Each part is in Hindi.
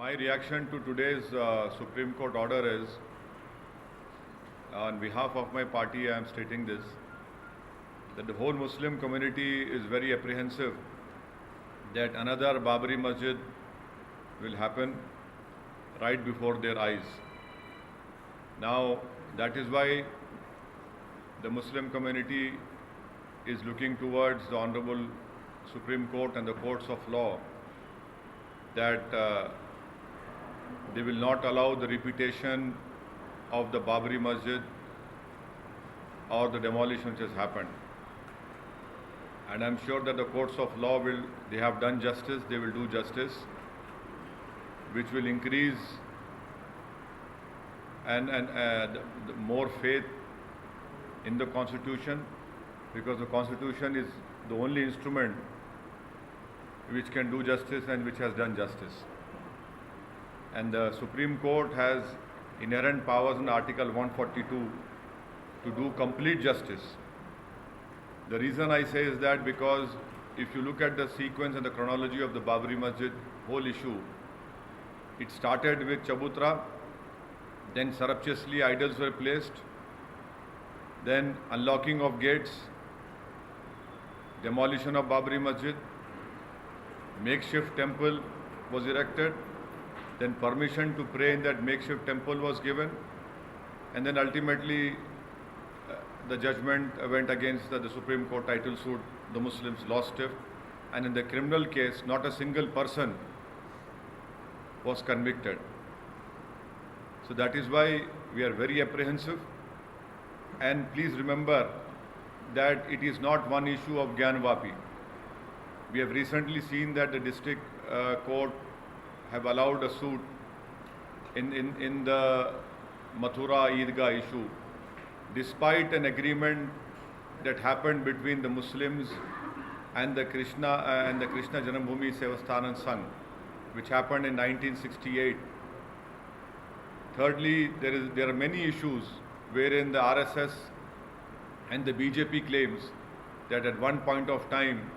My reaction to today's Supreme Court order is, on behalf of my party, I am stating this, that the whole Muslim community is very apprehensive that another Babri Masjid will happen right before their eyes. Now, that is why the Muslim community is looking towards the Honorable Supreme Court and the courts of law that they will not allow the repetition of the Babri Masjid or the demolition which has happened. And I'm sure that the courts of law they have done justice, they will do justice, which will increase the more faith in the Constitution, because the Constitution is the only instrument which can do justice and which has done justice. And the Supreme Court has inherent powers in Article 142 to do complete justice. The reason I say is that because if you look at the sequence and the chronology of the Babri Masjid whole issue, it started with Chabutra, then surreptitiously idols were placed, then unlocking of gates, demolition of Babri Masjid, makeshift temple was erected, then permission to pray in that makeshift temple was given, and then ultimately the judgment went against the Supreme Court title suit. The Muslims lost it, and in the criminal case, not a single person was convicted. So that is why we are very apprehensive. And please remember that it is not one issue of Gyanvapi. We have recently seen that the district court have allowed a suit in the Mathura Eidgah issue, despite an agreement that happened between the Muslims and the Krishna Janambhumi Sevasthanan Sangh, which happened in 1968. Thirdly, there are many issues wherein the RSS and the BJP claims that at one point of time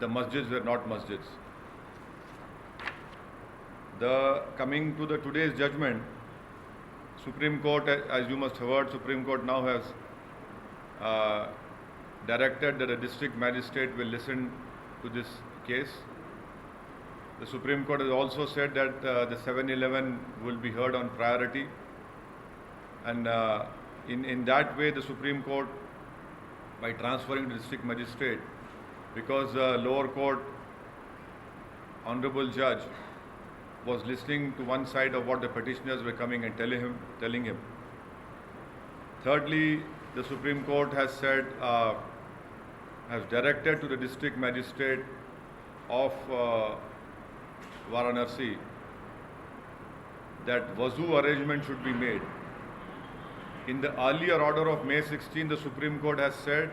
the masjids were not masjids. Coming to today's judgment, Supreme Court, as you must have heard, Supreme Court now has directed that a district magistrate will listen to this case. The Supreme Court has also said that the 7-11 will be heard on priority, and in that way the Supreme Court, by transferring the district magistrate, because the lower court honorable judge was listening to one side of what the petitioners were coming and telling him. Thirdly, the Supreme Court has said, has directed to the district magistrate of Varanasi that wazu arrangement should be made. In the earlier order of May 16, the Supreme Court has said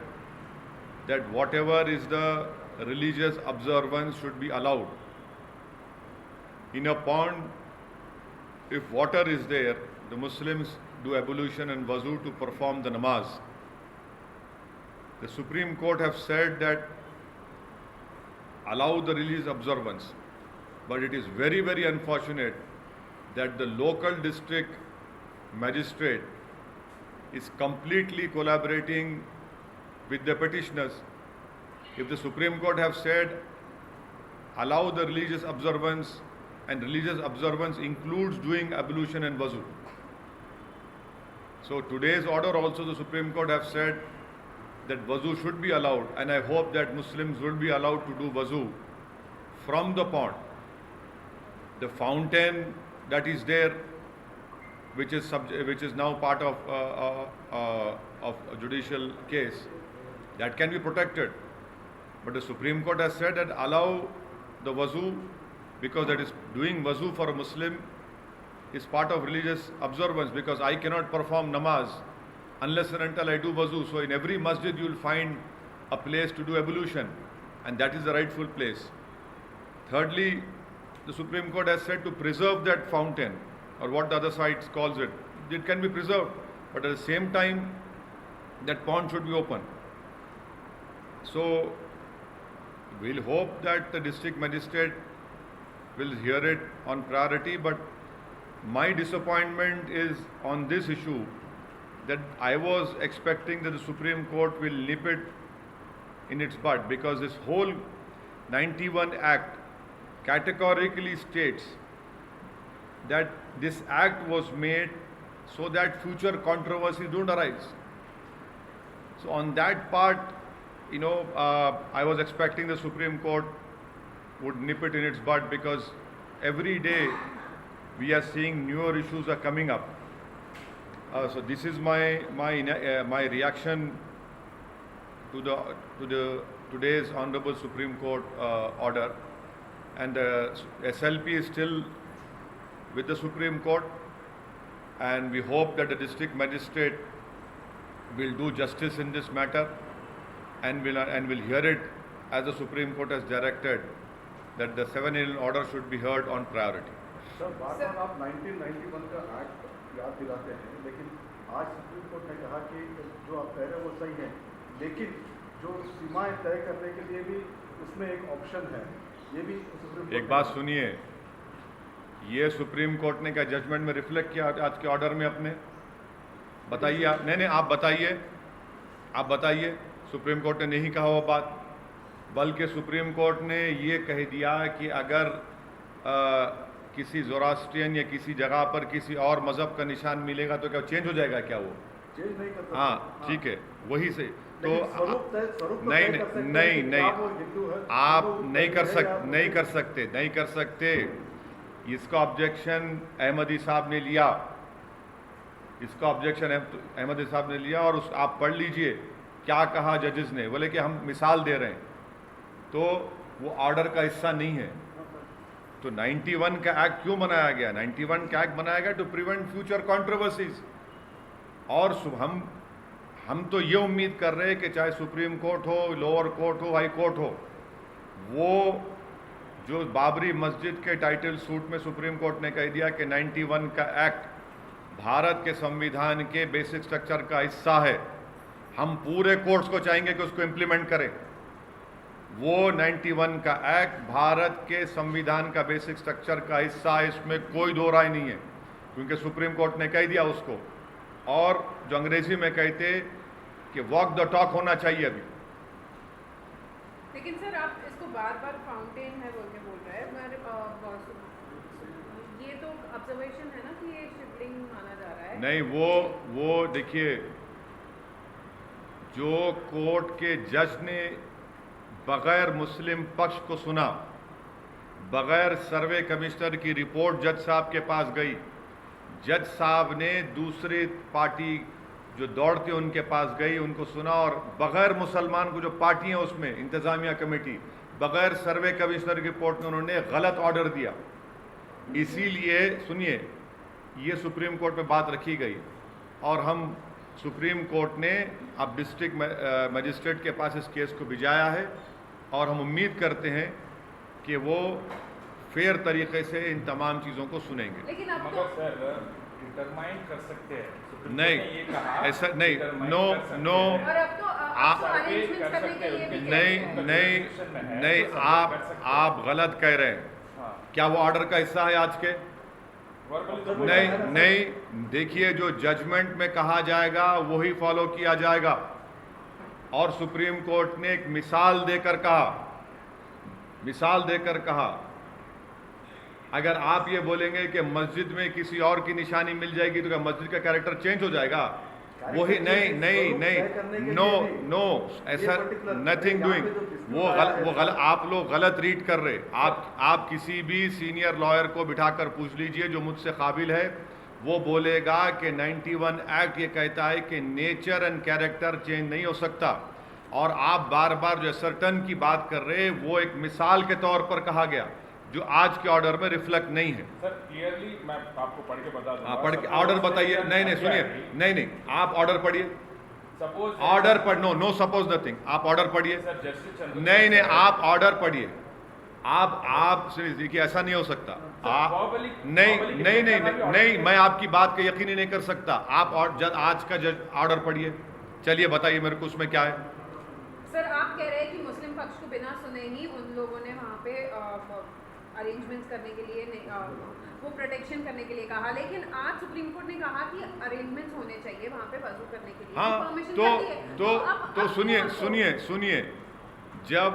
that whatever is the religious observance should be allowed. In a pond, if water is there, the Muslims do ablution and wazu to perform the namaz. The Supreme Court have said that allow the religious observance, but it is very, very unfortunate that the local district magistrate is completely collaborating with the petitioners. If the Supreme Court have said allow the religious observance, and religious observance includes doing ablution and wazu. So today's order also the Supreme Court have said that wazu should be allowed, and I hope that Muslims will be allowed to do wazu from the pond. The fountain that is there, which is now part of a judicial case, that can be protected. But the Supreme Court has said that allow the wazu, because that is doing wazu for a Muslim is part of religious observance, because I cannot perform namaz unless and until I do wazu. So in every masjid you will find a place to do ablution, and that is the rightful place. Thirdly, the Supreme Court has said to preserve that fountain, or what the other side calls it. It can be preserved, but at the same time that pond should be open. So we'll hope that the district magistrate will hear it on priority, but my disappointment is on this issue that I was expecting that the Supreme Court will nip it in its bud, because this whole 91 Act categorically states that this act was made so that future controversies don't arise. So on that part, I was expecting the Supreme Court would nip it in its bud, because every day we are seeing newer issues are coming up. So this is my reaction to today's Honorable Supreme Court order, and SLP is still with the Supreme Court, and we hope that the district magistrate will do justice in this matter and will hear it as the Supreme Court has directed, that the 7-in order should be heard on priority. Sir बार बार आप 1991 का एक्ट याद दिलाते हैं, लेकिन आज सुप्रीम कोर्ट ने कहा कि जो आप कह रहे हैं वो सही है, लेकिन जो सीमाएं तय करने के लिए भी उसमें एक ऑप्शन है, ये भी सुप्रीम कोर्ट। एक बात सुनिए, ये सुप्रीम कोर्ट ने क्या जजमेंट में रिफ्लेक्ट किया आज के ऑर्डर में अपने? बताइए आप। नहीं आप बताइए सुप्रीम कोर्ट ने नहीं कहा वो बात, बल्कि सुप्रीम कोर्ट ने ये कह दिया कि अगर किसी ज़ोरास्ट्रियन या किसी जगह पर किसी और मज़हब का निशान मिलेगा तो क्या चेंज हो जाएगा? क्या वो चेंज नहीं कर सकते? हाँ ठीक है, वही से तो नहीं आप नहीं कर सकते। इसका ऑब्जेक्शन अहमदी साहब ने लिया, और आप पढ़ लीजिए क्या कहा जजेस ने। बोले कि हम मिसाल दे रहे हैं, तो वो ऑर्डर का हिस्सा नहीं है। तो 91 का एक्ट क्यों बनाया गया? 91 का एक्ट बनाया गया टू प्रिवेंट फ्यूचर कंट्रोवर्सीज। और हम तो ये उम्मीद कर रहे हैं कि चाहे सुप्रीम कोर्ट हो, लोअर कोर्ट हो, हाई कोर्ट हो, वो जो बाबरी मस्जिद के टाइटल सूट में सुप्रीम कोर्ट ने कह दिया कि 91 का एक्ट भारत के संविधान के बेसिक स्ट्रक्चर का हिस्सा है, हम पूरे कोर्ट्स को चाहेंगे कि उसको इम्प्लीमेंट करें। वो 91 का एक्ट भारत के संविधान का बेसिक स्ट्रक्चर का हिस्सा है, इसमें कोई दो राय नहीं है, क्योंकि सुप्रीम कोर्ट ने कह दिया उसको। और जो अंग्रेजी में कहते कि वॉक द टॉक होना चाहिए अभी। लेकिन सर आप इसको बार बार फाउंटेन है बोल रहे हैं, ये तो ऑब्जर्वेशन है ना कि ये शिवलिंग माना जा रहा है। नहीं, वो देखिए, जो कोर्ट के जज ने बगैर मुस्लिम पक्ष को सुना, बगैर सर्वे कमिश्नर की रिपोर्ट जज साहब के पास गई, जज साहब ने दूसरी पार्टी जो दौड़ते उनके पास गई, उनको सुना, और बगैर मुसलमान को जो पार्टी है उसमें इंतजामिया कमेटी, बगैर सर्वे कमिश्नर की रिपोर्ट में उन्होंने गलत ऑर्डर दिया। इसीलिए सुनिए, ये सुप्रीम कोर्ट में बात रखी गई, और हम सुप्रीम कोर्ट ने अब डिस्ट्रिक्ट मजिस्ट्रेट के पास इस केस को भिजाया है, और हम उम्मीद करते हैं कि वो फेयर तरीके से इन तमाम चीज़ों को सुनेंगे। लेकिन अब तो सर डिटरमाइन कर सकते हैं, नहीं ऐसा नहीं, नो नहीं आप गलत कह रहे हैं। क्या वो ऑर्डर का हिस्सा है आज के? नहीं, देखिए, जो जजमेंट में कहा जाएगा वही फॉलो किया जाएगा। और सुप्रीम कोर्ट ने एक मिसाल देकर कहा, अगर आप ये बोलेंगे कि मस्जिद में किसी और की निशानी मिल जाएगी तो क्या मस्जिद का कैरेक्टर चेंज हो जाएगा? वही नहीं, नो ऐसा नथिंग डूइंग। आप लोग गलत रीड कर रहे। आप किसी भी सीनियर लॉयर को बिठाकर पूछ लीजिए जो मुझसे काबिल है, वो बोलेगा कि 91 एक्ट ये कहता है कि नेचर एंड कैरेक्टर चेंज नहीं हो सकता। और आप बार बार जो सर्टन की बात कर रहे हैं, वो एक मिसाल के तौर पर कहा गया जो आज के ऑर्डर में रिफ्लेक्ट नहीं है। सर क्लियरली मैं आपको पढ़ के बता दूंगा। पढ़ के ऑर्डर बताइए। नहीं सुनिए, नहीं आप ऑर्डर पढ़िए। सपोज ऑर्डर पढ़, नो सपोज नथिंग, आप ऑर्डर पढ़िए। नहीं आप ऑर्डर पढ़िए। आप सुनिए, देखिए ऐसा नहीं हो सकता। आप नहीं, मैं आपकी बात का यकीन ही नहीं कर सकता। आप आज का ऑर्डर पढ़िए। चलिए बताइए मेरे को उसमें क्या है। सर आप कह रहे हैं कि मुस्लिम पक्ष को बिना सुने ही उन लोगों ने वहाँ पे अरेंजमेंट्स करने के लिए वो प्रोटेक्शन करने के लिए कहा, लेकिन आज सुप्रीम कोर्ट ने कहा कि अरेंजमेंट्स होने चाहिए वहाँ पे वजू करने के लिए। हाँ, परमिशन कर दी है। तो सुनिए, जब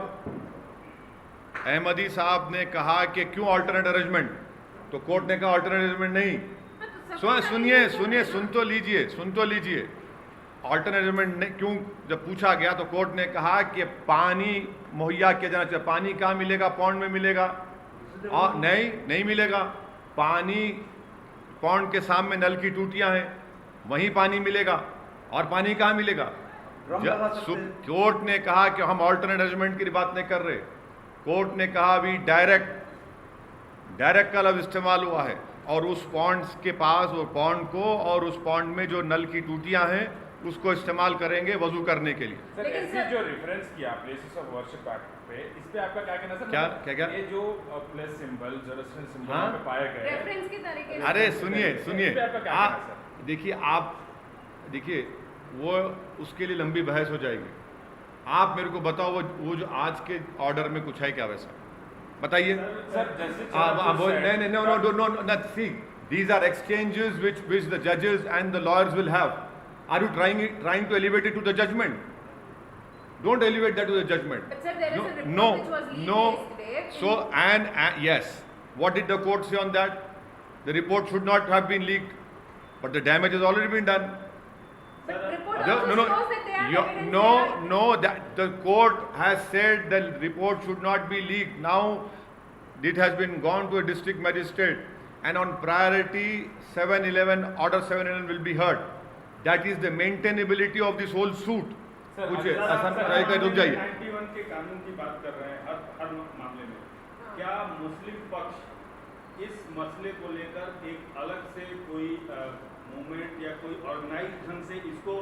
अहमदी साहब ने कहा कि क्यों ऑल्टरनेट अरेंजमेंट, तो कोर्ट ने कहा ऑल्टरनेट अरेंजमेंट नहीं। सुनिए, सुन तो लीजिए। ऑल्टरनेट अरेंजमेंट ने क्यों जब पूछा गया तो कोर्ट ने कहा कि पानी मुहैया किया जाना चाहिए। पानी कहाँ मिलेगा? पौंड में मिलेगा? और नहीं मिलेगा। पानी पौंड के सामने नल की टूटियां हैं, वहीं पानी मिलेगा। और पानी कहाँ मिलेगा? कोर्ट ने कहा कि हम ऑल्टरनेट अरेंजमेंट की बात नहीं कर रहे। कोर्ट ने कहा अभी डायरेक्ट का लफ्ज इस्तेमाल हुआ है, और उस पॉन्ड के पास वो पॉन्ड को और उस पॉन्ड में जो नल की टूटियां हैं उसको इस्तेमाल करेंगे वजू करने के लिए। सर ऐसे जो रेफरेंस किया प्लेसेस ऑफ वर्शिप पे, इस पे आपका क्या कहना सर? क्या ये जो प्लेस सिंबल जेरूसलम सिंबल पे पाए गए रेफरेंस के तरीके से। अरे सुनिए आप देखिए वो उसके लिए लंबी बहस हो जाएगी। आप मेरे को बताओ वो जो आज के ऑर्डर में कुछ है क्या वैसा बताइए। नहीं, see, these are exchanges which the judges and the lawyers will have. Are you trying to elevate it to the judgment? Don't elevate that to the judgment. But sir, there is a report which was leaked yesterday. So and yes, what did the court say on that? The report should not have been leaked, but the damage has already been done. But report also shows that they are evidence. That the court has said the report should not be leaked. Now it has been gone to a district magistrate, and on priority 711 order 711 will be heard. That is the maintainability of this whole suit. रुक जाइए। 91 के कानून की बात कर रहे हैं हर मामले में। क्या मुस्लिम पक्ष इस मसले को लेकर एक अलग से कोई मूवमेंट या कोई ऑर्गेनाइज ढंग से इसको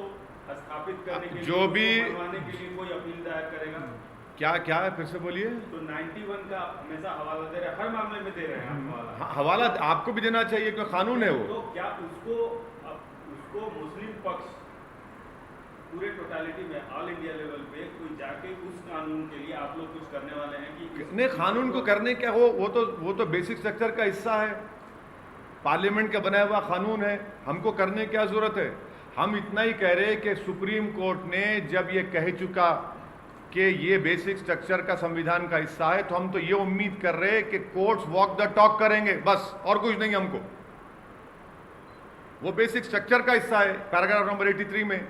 स्थापित करने के जो भी बनवाने के लिए कोई अपील दायर करेगा? क्या है फिर से बोलिए। तो 91 का हमेशा हवाला दे रहे हैं, हर मामले में दे रहे हैं हवाला आपको भी देना चाहिए क्योंकि कानून है वो। तो क्या उसको मुस्लिम पक्ष पूरे टोटालिटी में ऑल इंडिया लेवल पे कोई जाके उस कानून के लिए आप लोग कुछ करने वाले हैं कि नहीं? कानून को करने क्या वो तो बेसिक स्ट्रक्चर का हिस्सा है, पार्लियामेंट का बनाया हुआ कानून है, हमको करने क्या जरूरत है। हम इतना ही कह रहे हैं कि सुप्रीम कोर्ट ने जब ये कह चुका कि ये बेसिक स्ट्रक्चर का संविधान का हिस्सा है, तो हम तो ये उम्मीद कर रहे हैं कि कोर्ट्स वॉक द टॉक करेंगे, बस और कुछ नहीं। हमको वो बेसिक स्ट्रक्चर का हिस्सा है पैराग्राफ नंबर 83 में,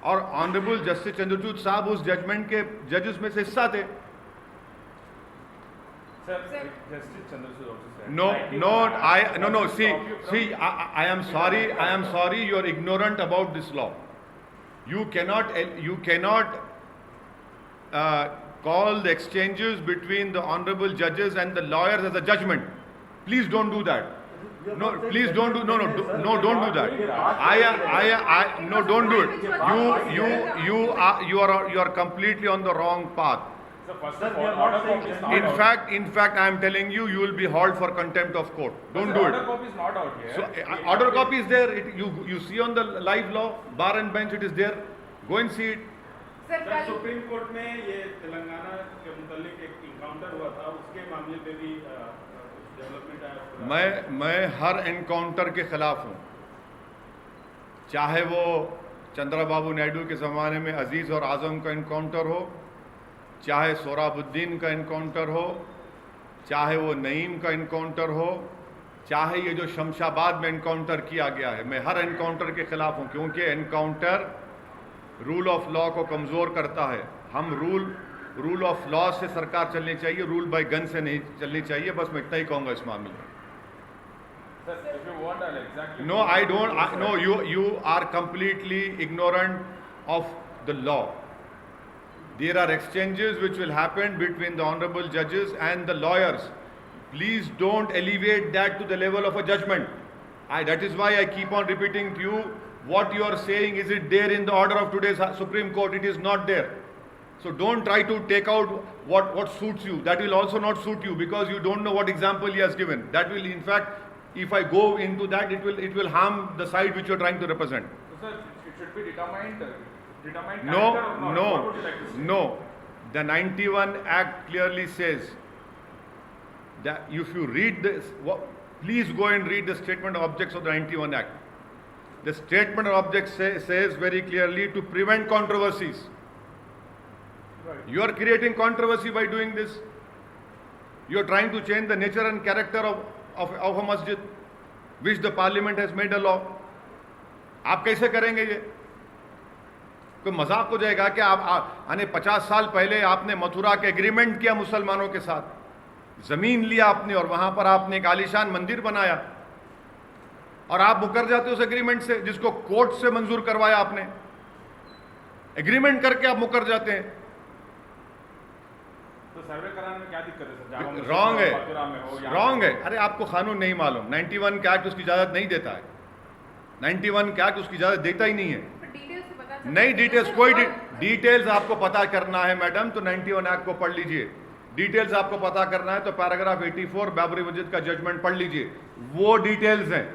और ऑनरेबल जस्टिस चंद्रचूड़ साहब उस जजमेंट के जजेस में से हिस्सा थे। I am sorry, you are ignorant about this law. You cannot call the exchanges between the honorable judges and the lawyers as a judgment. Please don't do that. No, please don't do. No, don't do that. No, don't do it. You are completely on the wrong path. In fact, I am telling you, you will be hauled for contempt of court. Don't do it. Order copy is not out here. So, order copy is there. You see on the live law, bar and bench, it is there. Go and see it. Sir supreme court में ये तेलंगाना के मुतालिक एक इनकाउंटर हुआ था, उसके मामले पे भी डेवलपमेंट आया। मैं हर एनकाउंटर के खिलाफ हूँ, चाहे वो चंद्रबाबू नायडू के ज़माने में अजीज़ और आज़म का इनकाउंटर हो, चाहे सोहराबुद्दीन का इनकाउंटर हो, चाहे वो नईम का इनकाउंटर हो, चाहे ये जो शमशाबाद में इनकाउंटर किया गया है। मैं हर इनकाउंटर के खिलाफ हूँ, क्योंकि इनकाउंटर रूल ऑफ लॉ को कमज़ोर करता है। हम रूल ऑफ लॉ से सरकार चलनी चाहिए, रूल बाय गन से नहीं चलनी चाहिए। बस मैं इतना ही कहूँगा इस मामले में। No, I don't. No, you are completely ignorant of the law. There are exchanges which will happen between the honorable judges and the lawyers. Please don't elevate that to the level of a judgment. That is why I keep on repeating to you, what you are saying, is it there in the order of today's Supreme Court? It is not there. So don't try to take out what suits you. That will also not suit you, because you don't know what example he has given. That will, in fact, if I go into that, it will harm the side which you are trying to represent. So, sir, it should be determined No. The 91 Act clearly says that if you read this, please go and read the statement of objects of the 91 Act. The statement of objects says very clearly to prevent controversies. Right. You are creating controversy by doing this. You are trying to change the nature and character of a masjid, which the parliament has made a law. आप कैसे करेंगे ये? कोई मजाक हो जाएगा कि आप 50 साल पहले आपने मथुरा के एग्रीमेंट किया मुसलमानों के साथ, जमीन लिया आपने और वहां पर आपने एक आलीशान मंदिर बनाया, और आप मुकर जाते उस एग्रीमेंट से जिसको कोर्ट से मंजूर करवाया आपने। एग्रीमेंट करके आप मुकर जाते हैं। तो सर्वे कराने में क्या दिक्कत है सर? रॉन्ग है, रॉन्ग है। अरे आपको कानून नहीं मालूम। 91 का एक्ट उसकी इजाजत नहीं देता है। 91 का एक्ट उसकी इजाजत देता ही नहीं है। नहीं, डिटेल्स कोई डिटेल्स आपको पता करना है मैडम तो 91 एक्ट को पढ़ लीजिए। डिटेल्स आपको पता करना है तो पैराग्राफ 84 बाबरी मस्जिद का जजमेंट पढ़ लीजिए, वो डिटेल्स हैं।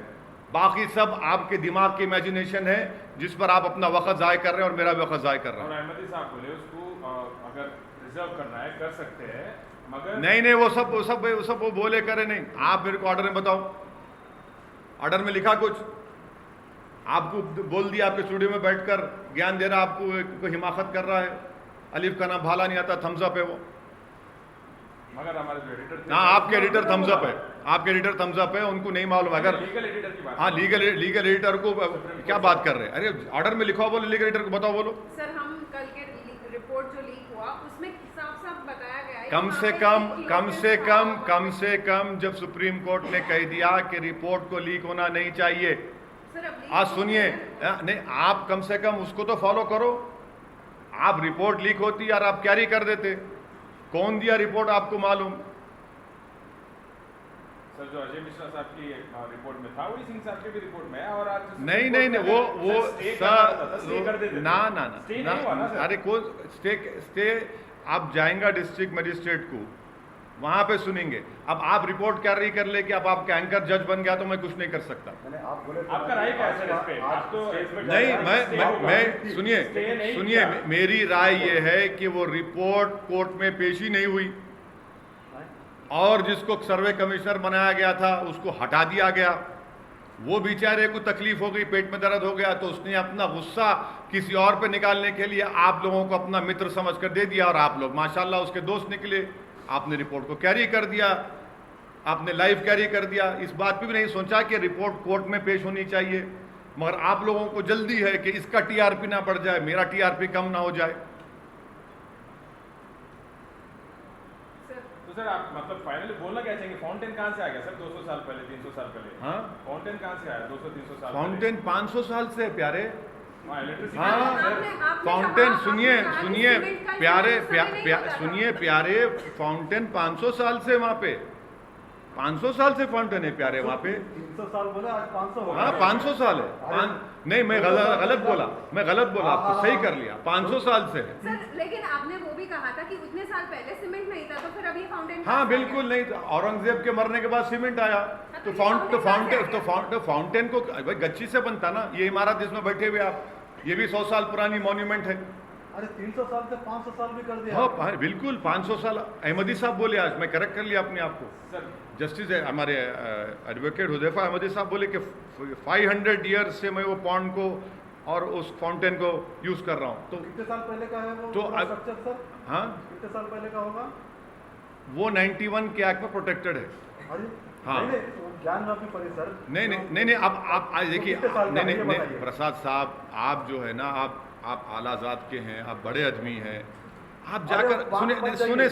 बाकी सब आपके दिमाग की इमेजिनेशन है जिस पर आप अपना वक्त ज़ाय कर रहे हैं और मेरा भी वक्त ज़ाय कर रहा हूं। और अहमदी साहब बोले उसको अगर रिजर्व करना है कर सकते हैं, मगर नहीं वो सब वो बोले करे नहीं। आप मेरे को ऑर्डर में बताओ, ऑर्डर में लिखा कुछ? आपको बोल दिया आपके स्टूडियो में बैठकर ज्ञान दे रहा, आपको हिमाकत कर रहा है, अलिफ का नाम भाला नहीं आता, थम्स अप है वो। मगर हमारे जो एडिटर थे, हाँ आपके एडिटर थम्स अप है, आपके एडिटर थम्स अप है, उनको नहीं मालूम। अगर लीगल एडिटर की बात, हाँ लीगल एडिटर को क्या बात कर रहे हैं? अरे ऑर्डर में लिखा हो, बोलो लीगल एडिटर को बताओ, बोलो। सर हम कल के रिपोर्ट जो लीक हुआ उसमें साफ बताया गया है कम से कम जब सुप्रीम कोर्ट ने कह दिया कि रिपोर्ट को लीक होना नहीं चाहिए, आज सुनिए, नहीं आप कम से कम उसको तो फॉलो करो। आप रिपोर्ट लीक होती यार आप कैरी कर देते। कौन दिया रिपोर्ट आपको मालूम? सर जो अजय मिश्रा साहब की रिपोर्ट में था वही सिंह साहब की भी रिपोर्ट में है। और आज नहीं वो ना अरे को स्टे आप जाएंगे डिस्ट्रिक्ट मजिस्ट्रेट को, वहां पे सुनेंगे। अब आप रिपोर्ट कैरी कर ले कि अब आपका एंकर जज बन गया तो मैं कुछ नहीं कर सकता। आपका राय क्या है सर इस पे? आप तो नहीं मैं सुनिए मेरी राय ये है कि वो रिपोर्ट कोर्ट में पेश ही नहीं हुई और जिसको सर्वे कमिश्नर बनाया गया था उसको हटा दिया गया। वो बेचारे को तकलीफ हो गई, पेट में दर्द हो गया तो उसने अपना गुस्सा किसी और पे निकालने के लिए आप लोगों को अपना मित्र समझकर दे दिया और आप लोग माशाल्लाह उसके दोस्त निकले। आपने रिपोर्ट को कैरी कर दिया, आपने लाइव कैरी कर दिया। इस बात पे भी नहीं सोचा कि रिपोर्ट कोर्ट में पेश होनी चाहिए, मगर आप लोगों को जल्दी है कि इसका टीआरपी ना बढ़ जाए, मेरा टीआरपी कम ना हो जाए। तो सर आप मतलब फाइनली बोलना क्या चाहेंगे? फाउंटेन कहां से आ गया सर 200 साल पहले, 300 साल पहले? हाँ फाउंटेन कहां से आया 200-300 साल? फाउंटेन 500 साल से है प्यारे। हाँ फाउंटेन सुनिए प्यारे फाउंटेन 500 साल से वहाँ पे 500 साल से फाउंटेन है प्यारे वहाँ पे। 300 साल बोले, आज 500 हो गया। हाँ 500 साल है। नहीं मैं गलत बोला आपको सही कर लिया, 500 साल से है। सर लेकिन आपने वो भी कहा था कि उतने साल पहले सीमेंट नहीं था तो फिर अभी फाउंटेन। हाँ बिल्कुल नहीं था, औरंगजेब के मरने के बाद सीमेंट आया तो फाउंटेन को भाई गच्ची से बनता ना। ये इमारत जिसमें बैठे हुए आप, ये भी 100 साल पुरानी मॉन्यूमेंट है। अरे 300 साल से 500 साल भी कर दिया। हाँ बिल्कुल 500 साल। अहमदी साहब बोले, आज मैं करेक्ट कर लिया अपने आप को। सर जस्टिस है हमारे एडवोकेट हुदैफा अहमदी साहब बोले कि 500 ईयर्स से मैं वो पॉन्ड को और उस फाउंटेन को यूज कर रहा हूँ। तो कितने साल पहले का है वो तो स्ट्रक्चर सर? हाँ कितने साल पहले का होगा वो? 91 के एक्ट में प्रोटेक्टेड है। अरे हाँ ज्ञान वापी पड़े सर। नहीं अब आप आज देखिए, नहीं प्रसाद साहब आप जो है ना आप आला ज़ात के हैं, आप बड़े आदमी हैं, आप जाकर सुनिए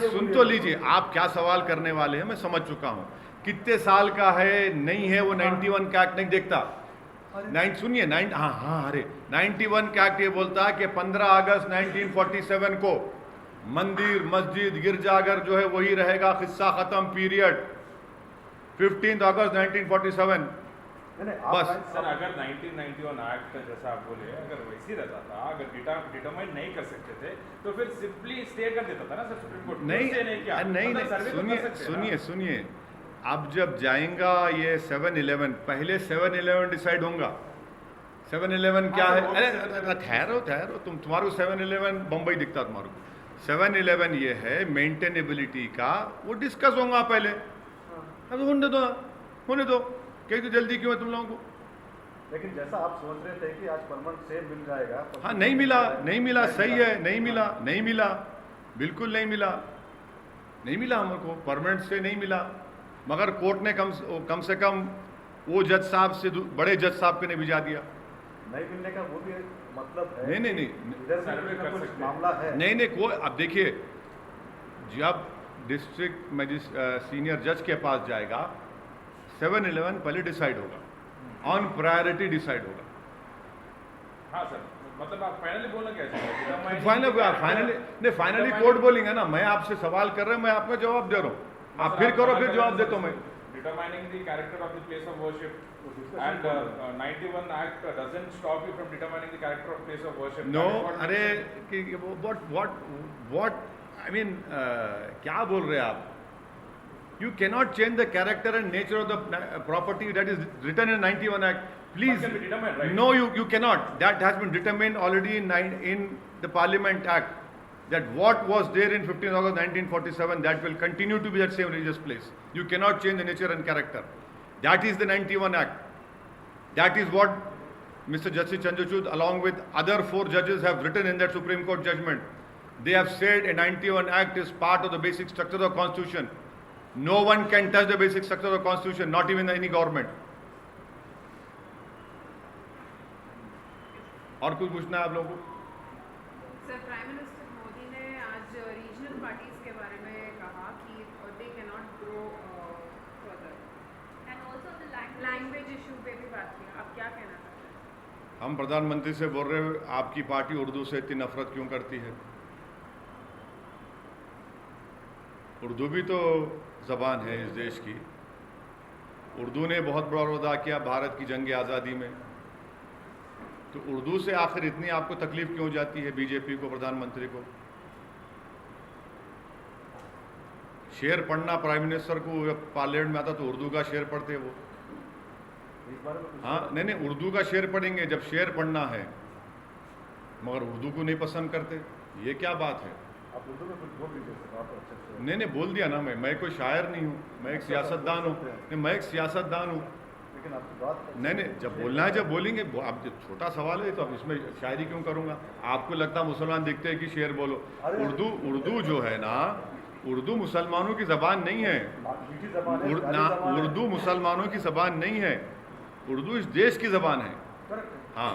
सुन तो लीजिए। आप क्या सवाल करने वाले हैं मैं समझ चुका हूँ। कितने साल का है नहीं है वो 91 का एक्ट नहीं देखता। सुनिए 91 का एक्ट ये बोलता है कि 15 अगस्त 1947 को मंदिर मस्जिद गिरजाघर जो है वही रहेगा, किस्सा खत्म, पीरियड। 15 अगस्त 1947 बस। सर अगर 1991 एक्ट जैसा आप बोले अगर वैसे रहता था, अगर डिटरमाइन नहीं कर सकते थे तो फिर सिंपली स्टे कर देता था ना सर सुप्रीम कोर्ट। नहीं सुनिए अब जब जाएगा ये 7-11, पहले 7-11 डिसाइड होगा। 7-11 क्या है? अरे ठहरो तुम्हारे 7-11 बम्बई दिखता तुम्हारे। 7-11 ये है मेंटेनेबिलिटी का, वो डिस्कस होगा पहले। अब होने दो कहीं तो जल्दी क्यों है तुम लोगों को? लेकिन जैसा आप सोच रहे थे कि आज परमानेंट स्टे मिल जाएगा, हाँ नहीं मिला, सही है, नहीं मिला, बिल्कुल नहीं मिला हमको परमानेंट स्टे नहीं मिला। मगर कोर्ट ने कम से कम वो जज साहब से बड़े जज साहब को ने भिजा दिया। नहीं मिलने का वो भी मतलब है नहीं इधर भी कुछ मामला है। नहीं कोई, अब देखिए जब डिस्ट्रिक्ट सीनियर जज के पास जाएगा 7-11 पहले डिसाइड होगा, ऑन प्रायोरिटी डिसाइड होगा। हाँ सर, मतलब आप फाइनली बोलना क्या चाहते हैं? फाइनली कोर्ट बोलेंगे ना। मैं आपसे सवाल कर रहा हूँ, मैं आपका जवाब दे रहा हूँ, आप फिर करो, फिर जवाब देता हूँ मैं। Determining the character of the place of worship and 91 Act doesn't stop you from determining the character of place of worship. No, अरे what I mean, क्या बोल रहे हैं आप? You cannot change the character and nature of the property that is written in 91 Act. Please, can be determined, right? No, you cannot. That has been determined already in the Parliament Act. That what was there in 15 August 1947, that will continue to be that same religious place. You cannot change the nature and character. That is the 91 Act. That is what Mr. Justice Chandrachud along with other 4 judges have written in that Supreme Court judgment. They have said a 91 Act is part of the basic structure of the Constitution. No one can touch the basic structure of the Constitution, not even any government. और कुछ पूछना है आप लोगों को? सर, प्राइम मिनिस्टर मोदी ने आज रीजनल पार्टीज के बारे में कहा कि they can not grow further and also the language issue पे भी बात की। आप क्या कहना चाहते हैं? हम प्रधानमंत्री से बोल रहे हैं, आपकी पार्टी उर्दू से इतनी नफरत क्यों करती है? उर्दू भी तो ज़बान है इस देश की। उर्दू ने बहुत बड़ा रोल अदा किया भारत की जंग आज़ादी में। तो उर्दू से आखिर इतनी आपको तकलीफ क्यों जाती है बीजेपी को, प्रधानमंत्री को? शेर पढ़ना प्राइम मिनिस्टर को जब पार्लियामेंट में आता तो उर्दू का शेर पढ़ते वो। हाँ नहीं उर्दू का शेर पढ़ेंगे जब शेर पढ़ना है, मगर उर्दू को नहीं पसंद करते। ये क्या बात है? आप उर्दू में कुछ बोल दीजिए सर, आप अच्छे से। नहीं बोल दिया ना, मैं कोई शायर नहीं हूँ, मैं एक सियासतदान हूँ। नहीं, मैं एक सियासतदान हूँ। लेकिन आपकी बात नहीं जब बोलना है जब बोलेंगे। आप जब छोटा सवाल है तो अब इसमें शायरी क्यों करूँगा? आपको लगता है मुसलमान दिखते हैं कि शेर बोलो। उर्दू जो है ना, उर्दू मुसलमानों की ज़बान नहीं है। उर्दू मुसलमानों की ज़बान नहीं है, उर्दू इस देश की ज़बान है। हाँ